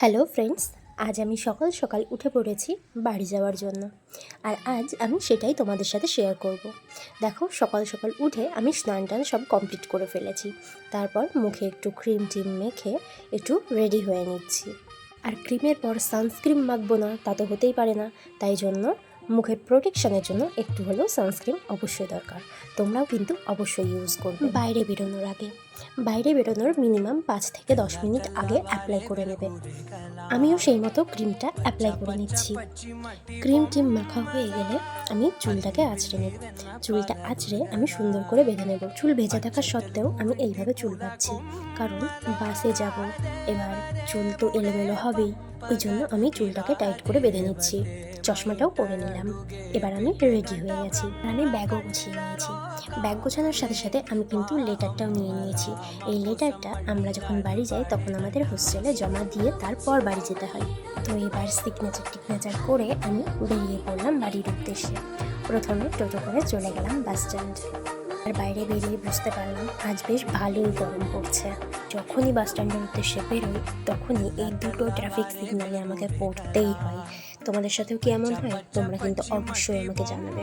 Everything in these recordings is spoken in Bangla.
হ্যালো ফ্রেন্ডস, আজ আমি সকাল সকাল উঠে পড়েছি বাড়ি যাওয়ার জন্য। আর আজ আমি সেটাই তোমাদের সাথে শেয়ার করব। দেখো, সকাল সকাল উঠে আমি স্নান টান সব কমপ্লিট করে ফেলেছি। তারপর মুখে একটু ক্রিম টিম মেখে একটু রেডি হয়ে নিচ্ছি। আর ক্রিমের পর সানস্ক্রিন মাখবো না তা তো হতেই পারে না, তাই জন্য মুখের প্রোটেকশানের জন্য একটু হলেও সানস্ক্রিন অবশ্যই দরকার। তোমরাও কিন্তু অবশ্যই ইউজ করবে। বাইরে বেরোনোর মিনিমাম 5 থেকে 10 মিনিট আগে অ্যাপ্লাই করে নেবে। আমিও সেই মতো ক্রিমটা অ্যাপ্লাই করে নিচ্ছি। ক্রিম টিম মাখা হয়ে গেলে আমি চুলটাকে আঁচড়ে নেব। চুলটা আঁচড়ে আমি সুন্দর করে বেঁধে নেব। চুল ভেজা থাকা সত্ত্বেও আমি এইভাবে চুল বাঁধছি, কারণ বাসে যাব, এবার চুল তো এলোমেলো হবেই। ওই জন্য আমি চুলটাকে টাইট করে বেঁধে নিচ্ছি। চশমাটাও পরে নিলাম। এবার আমি রেডি হয়ে গেছি। আমি ব্যাগও গুছিয়ে নিয়েছি। ব্যাগ গোছানোর সাথে সাথে আমি কিন্তু লেটারটাও নিয়ে নিয়েছি। এই লেটারটা আমরা যখন বাড়ি যাই তখন আমাদের হোস্টেলে জমা দিয়ে তারপর বাড়ি যেতে হয়। তো এবার সিগনেচার করে আমি বেরিয়ে পড়লাম বাড়ির উদ্দেশ্যে। প্রথমে টোটো করে চলে গেলাম বাস স্ট্যান্ড। আর বাইরে বেরিয়ে বুঝতে পারলাম আজ বেশ ভালোই গরম পড়ছে। যখনই বাস স্ট্যান্ডের উদ্দেশ্যে বেরোই তখনই এই দুটো ট্রাফিক সিগন্যালে আমাকে পড়তেই হয়। তোমাদের সাথেও কি এমন হয়? তোমরা কিন্তু অবশ্যই আমাকে জানাবে।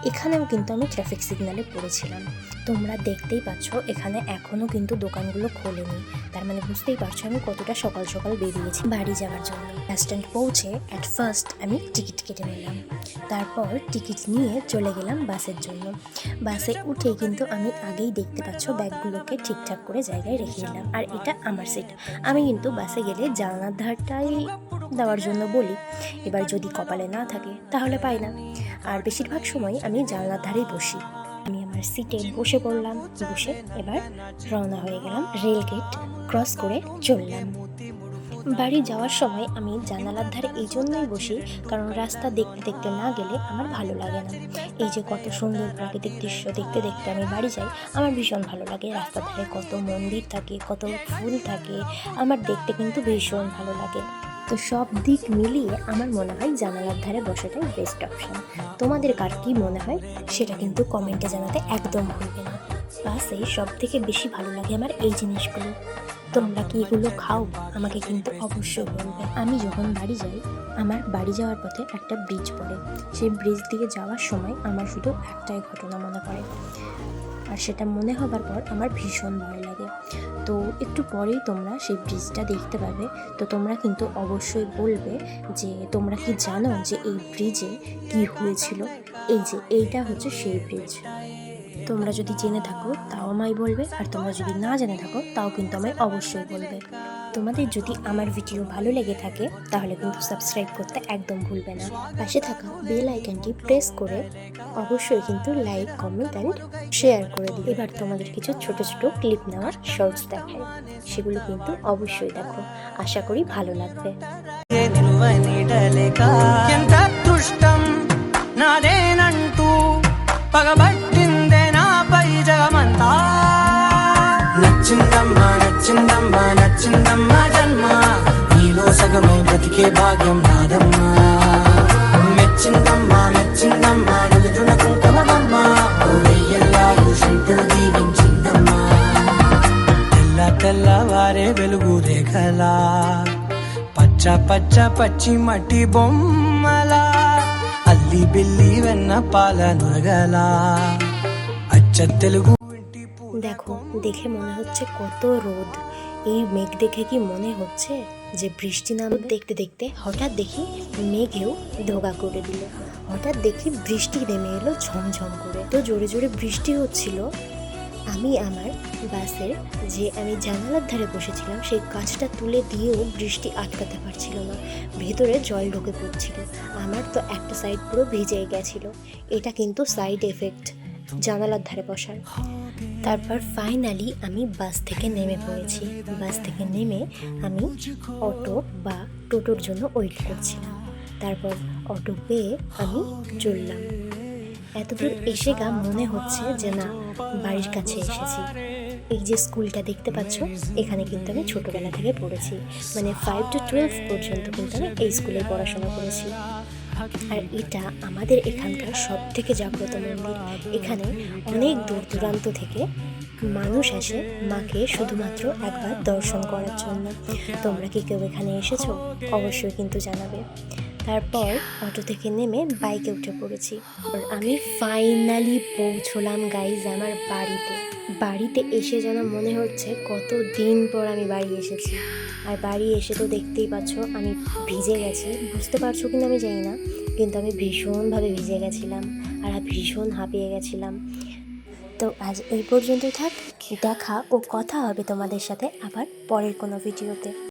এখানেও কিন্তু আমি ট্রাফিক সিগন্যালে পড়েছিলাম। তোমরা দেখতেই পাচ্ছ এখানে এখনও কিন্তু দোকানগুলো খোলেনি। তার মানে বুঝতেই পারছো আমি কতটা সকাল সকাল বেরিয়েছি বাড়ি যাওয়ার জন্য। বাস স্ট্যান্ড পৌঁছে অ্যাট ফার্স্ট আমি টিকিট কেটে নিলাম। তারপর টিকিট নিয়ে চলে গেলাম বাসের জন্য। বাসে উঠে কিন্তু আমি আগেই দেখতে পাচ্ছ ব্যাগগুলোকে ঠিকঠাক করে জায়গায় রেখে দিলাম। আর এটা আমার সিট। আমি কিন্তু বাসে গেলে জানলার ধারটাই দেওয়ার জন্য বলি। এবার যদি কপালে না থাকে তাহলে পাই না। আর বেশিরভাগ সময় আমি জানলার ধারেই বসি। আমি আমার সিটে বসে পড়লাম। বসে এবার রওনা হয়ে গেলাম। রেল গেট ক্রস করে চললাম। বাড়ি যাওয়ার সময় আমি জানালার ধারে এই জন্যই বসি, কারণ রাস্তা দেখতে দেখতে না গেলে আমার ভালো লাগে না। এই যে কত সুন্দর প্রাকৃতিক দৃশ্য দেখতে দেখতে আমি বাড়ি যাই, আমার ভীষণ ভালো লাগে। রাস্তার ধারে কত মন্দির থাকে, কত ফুল থাকে, আমার দেখতে কিন্তু ভীষণ ভালো লাগে। তো সব দিক মিলিয়ে আমার মনে হয় জানালার ধারে বসাটাই বেস্ট অপশান। তোমাদের কার কী মনে হয় সেটা কিন্তু কমেন্টে জানাতে একদম ভুলবে না। বাসে সব থেকে বেশি ভালো লাগে আমার এই জিনিসগুলো। তোমরা কি এগুলো খাও? আমাকে কিন্তু অবশ্যই বলবে। আমি যখন বাড়ি যাই, আমার বাড়ি যাওয়ার পথে একটা ব্রিজ পড়ে। সেই ব্রিজ দিয়ে যাওয়ার সময় আমার শুধু একটাই ঘটনা মনে পড়ে, আর সেটা মনে হবার পর আমার ভীষণ ভয় লাগে। তো একটু পরেই তোমরা সেই ব্রিজটা দেখতে পাবে। তো তোমরা কিন্তু অবশ্যই বলবে যে তোমরা কি জানো যে এই ব্রিজে কি হয়েছিল। এই যে এইটা হচ্ছে সেই ব্রিজ। তোমরা যদি জেনে থাকো তাও আমায় বলবে, আর তোমরা যদি না জেনে থাকো তাও কিন্তু আমায় অবশ্যই বলবে। তোমাদের যদি আমার ভিডিও ভালো লেগে থাকে তাহলে কিন্তু সাবস্ক্রাইব করতে একদম ভুলবে না। পাশে থাকা বেল আইকনটি প্রেস করে অবশ্যই কিন্তু লাইক, কমেন্ট অ্যান্ড শেয়ার করে দিই। এবার তোমাদের কিছু ছোট ছোট ক্লিপ নেওয়ার শর্টস দেখায়, সেগুলো কিন্তু অবশ্যই দেখো। আশা করি ভালো লাগবে। నచ్చిందమ్మా నచ్చిందమ్మా నచ్చిందమ్మా జన్మ నీలో సగమై బ్రతికే భాగ్యం నాదమ్మా మెచ్చిందమ్మా మెచ్చిందమ్మా నిలుచున కుంకుమమ్మా వెయ్యల్లాలు శంకులు దీవించిందమ్మా తెల్ల తెల్లవారే వెలుగు రేఖలా పచ్చ పచ్చ పచ్చి మట్టి బొమ్మలా అల్లి బిల్లి వెన్న పాల నురగలా అచ్చ తెలుగు। দেখো, দেখে মনে হচ্ছে কত রোদ। এই মেঘ দেখে কি মনে হচ্ছে যে বৃষ্টি নামবে? দেখতে দেখতে হঠাৎ দেখি মেঘেও ধোঁকা করে দিল। হঠাৎ দেখি বৃষ্টি নেমে এলো ঝমঝম করে। তো জোরে জোরে বৃষ্টি হচ্ছিল। আমি আমার বাসের যে আমি জানালার ধারে বসেছিলাম সেই কাঁচটা তুলে দিয়েও বৃষ্টি আটকাতে পারছিল না। ভেতরে জল ঢুকে পড়ছিল। আমার তো একটা সাইড পুরো ভিজে গেছিল। এটা কিন্তু সাইড এফেক্ট জানালার ধারে বসার। তারপর ফাইনালি আমি বাস থেকে নেমে পড়েছি। বাস থেকে নেমে আমি অটো বা টোটোর জন্য ওয়েট করছিলাম। তারপর অটো পেয়ে আমি চললাম। এতদূর এসে মনে হচ্ছে যে না, বাড়ির কাছে এসেছি। এই যে স্কুলটা দেখতে পাচ্ছ, এখানে কিন্তু আমি ছোটোবেলা থেকে পড়েছি। মানে 5 to 12 পর্যন্ত কিন্তু আমি এই স্কুলে পড়াশোনা করেছি। আর এটা আমাদের এখানকার সব থেকে জাগ্রত মন্দির। এখানে অনেক দূর দূরান্ত থেকে মানুষ আসে মাকে শুধুমাত্র একবার দর্শন করার জন্য। তোমরা কি কেউ এখানে এসেছো? অবশ্যই কিন্তু জানাবে। তারপর অটো থেকে নেমে বাইকে উঠে পড়েছি। আর আমি ফাইনালি পৌঁছলাম গাইজ আমার বাড়িতে এসে যেন মনে হচ্ছে কত দিন পর আমি বাড়ি এসেছি। আর বাড়ি এসে তো দেখতেই পাচ্ছ আমি ভিজে গেছি, বুঝতে পারছো কিনা আমি জানি না, কিন্তু আমি ভীষণভাবে ভিজে গেছিলাম আর ভীষণ হাঁপিয়ে গেছিলাম। তো আজ এই পর্যন্তই থাক। দেখা ও কথা হবে তোমাদের সাথে আবার পরের কোনো ভিডিওতে।